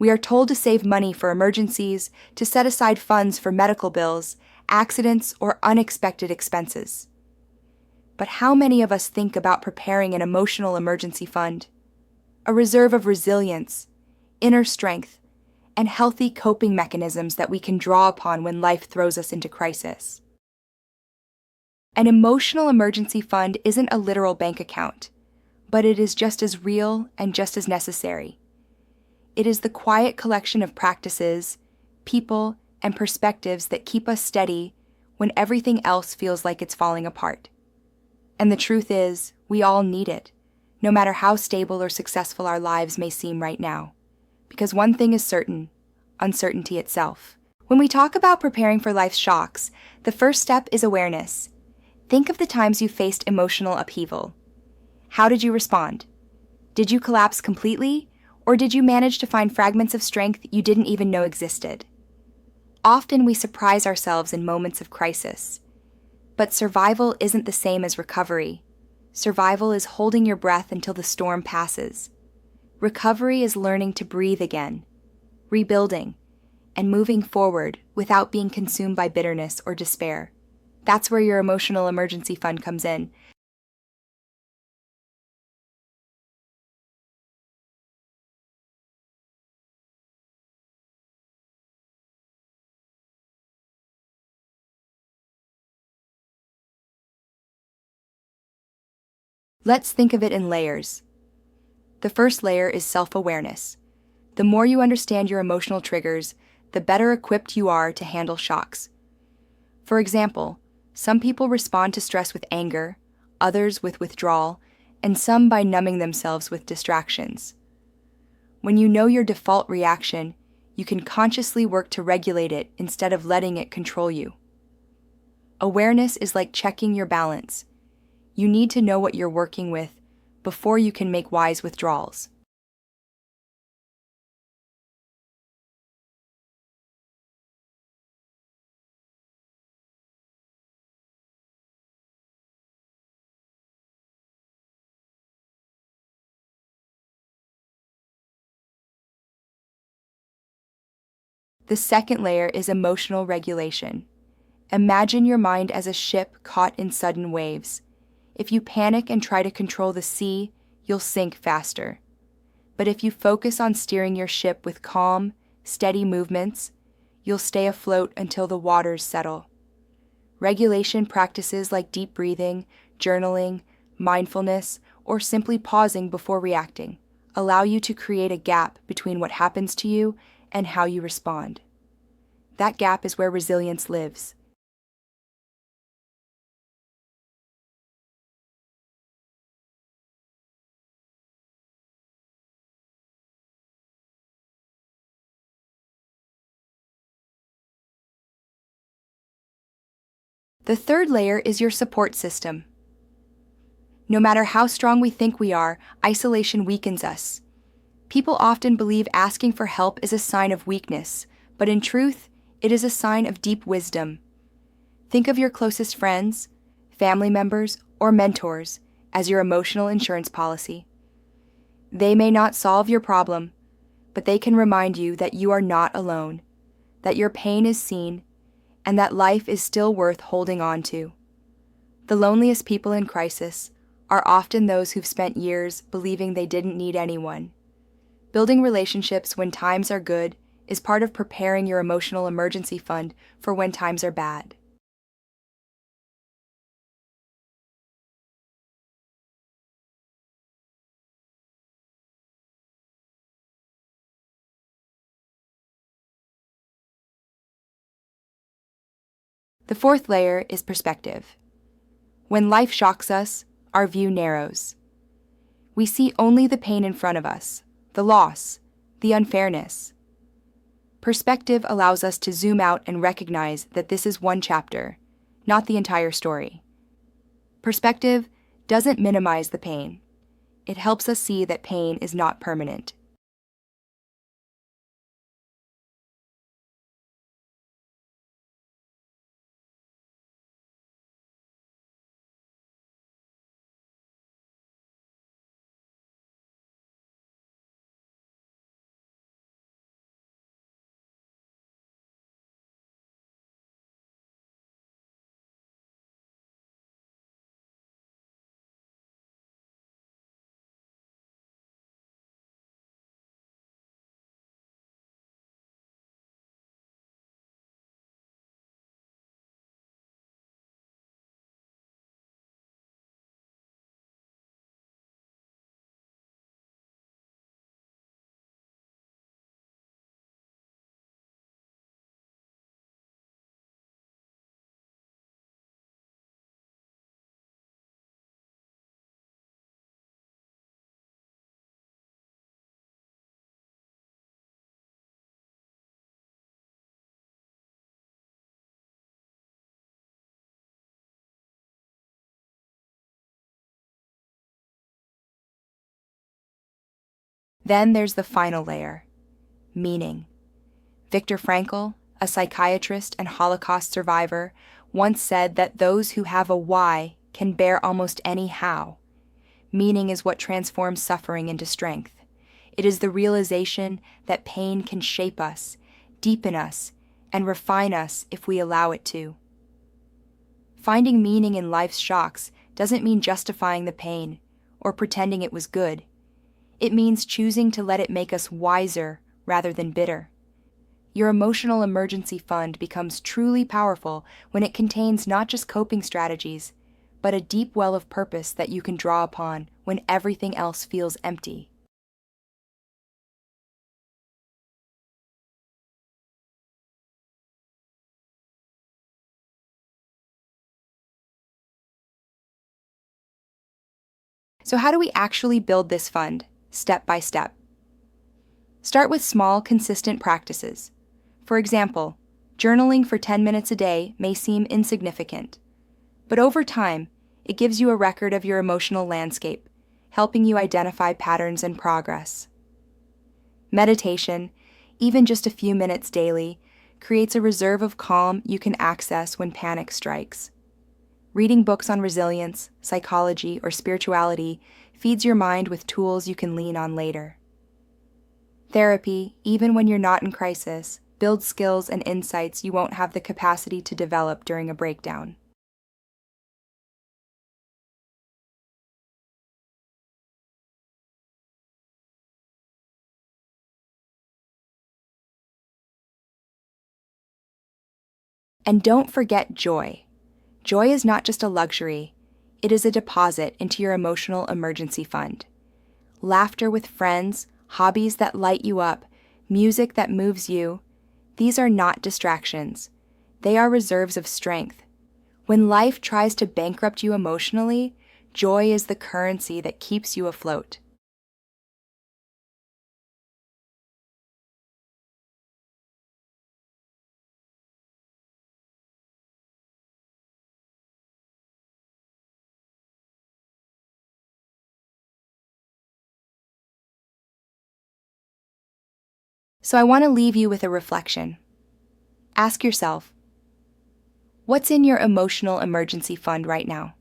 We are told to save money for emergencies, to set aside funds for medical bills, accidents, or unexpected expenses. But how many of us think about preparing an emotional emergency fund? A reserve of resilience, inner strength, and healthy coping mechanisms that we can draw upon when life throws us into crisis. An emotional emergency fund isn't a literal bank account, but it is just as real and just as necessary. It is the quiet collection of practices, people, and perspectives that keep us steady when everything else feels like it's falling apart. And the truth is, we all need it, no matter how stable or successful our lives may seem right now. Because one thing is certain: uncertainty itself. When we talk about preparing for life's shocks, the first step is awareness. Think of the times you faced emotional upheaval. How did you respond? Did you collapse completely, or did you manage to find fragments of strength you didn't even know existed? Often we surprise ourselves in moments of crisis. But survival isn't the same as recovery. Survival is holding your breath until the storm passes. Recovery is learning to breathe again, rebuilding, and moving forward without being consumed by bitterness or despair. That's where your emotional emergency fund comes in. Let's think of it in layers. The first layer is self-awareness. The more you understand your emotional triggers, the better equipped you are to handle shocks. For example, some people respond to stress with anger, others with withdrawal, and some by numbing themselves with distractions. When you know your default reaction, you can consciously work to regulate it instead of letting it control you. Awareness is like checking your balance. You need to know what you're working with before you can make wise withdrawals. The second layer is emotional regulation. Imagine your mind as a ship caught in sudden waves. If you panic and try to control the sea, you'll sink faster. But if you focus on steering your ship with calm, steady movements, you'll stay afloat until the waters settle. Regulation practices like deep breathing, journaling, mindfulness, or simply pausing before reacting allow you to create a gap between what happens to you and how you respond. That gap is where resilience lives. The third layer is your support system. No matter how strong we think we are, isolation weakens us. People often believe asking for help is a sign of weakness, but in truth, it is a sign of deep wisdom. Think of your closest friends, family members, or mentors as your emotional insurance policy. They may not solve your problem, but they can remind you that you are not alone, that your pain is seen, and that life is still worth holding on to. The loneliest people in crisis are often those who've spent years believing they didn't need anyone. Building relationships when times are good is part of preparing your emotional emergency fund for when times are bad. The fourth layer is perspective. When life shocks us, our view narrows. We see only the pain in front of us, the loss, the unfairness. Perspective allows us to zoom out and recognize that this is one chapter, not the entire story. Perspective doesn't minimize the pain. It helps us see that pain is not permanent. Then there's the final layer, meaning. Viktor Frankl, a psychiatrist and Holocaust survivor, once said that those who have a why can bear almost any how. Meaning is what transforms suffering into strength. It is the realization that pain can shape us, deepen us, and refine us if we allow it to. Finding meaning in life's shocks doesn't mean justifying the pain or pretending it was good. It means choosing to let it make us wiser rather than bitter. Your emotional emergency fund becomes truly powerful when it contains not just coping strategies, but a deep well of purpose that you can draw upon when everything else feels empty. So how do we actually build this fund, step by step? Start with small, consistent practices. For example, journaling for 10 minutes a day may seem insignificant, but over time, it gives you a record of your emotional landscape, helping you identify patterns and progress. Meditation, even just a few minutes daily, creates a reserve of calm you can access when panic strikes. Reading books on resilience, psychology, or spirituality feeds your mind with tools you can lean on later. Therapy, even when you're not in crisis, builds skills and insights you won't have the capacity to develop during a breakdown. And don't forget joy. Joy is not just a luxury, it is a deposit into your emotional emergency fund. Laughter with friends, hobbies that light you up, music that moves you, these are not distractions. They are reserves of strength. When life tries to bankrupt you emotionally, joy is the currency that keeps you afloat. So I want to leave you with a reflection. Ask yourself, what's in your emotional emergency fund right now?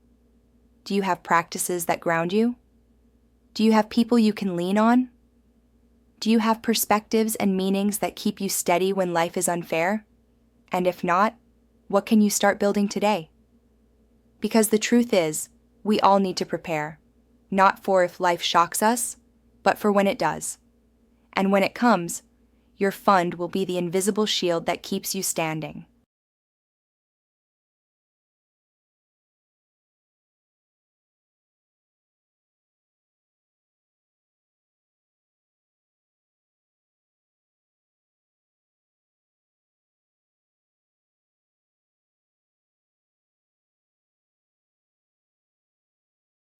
Do you have practices that ground you? Do you have people you can lean on? Do you have perspectives and meanings that keep you steady when life is unfair? And if not, what can you start building today? Because the truth is, we all need to prepare, not for if life shocks us, but for when it does. And when it comes, your fund will be the invisible shield that keeps you standing.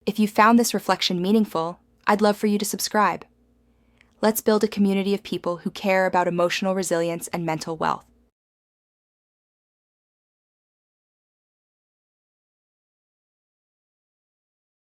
If you found this reflection meaningful, I'd love for you to subscribe. Let's build a community of people who care about emotional resilience and mental wealth.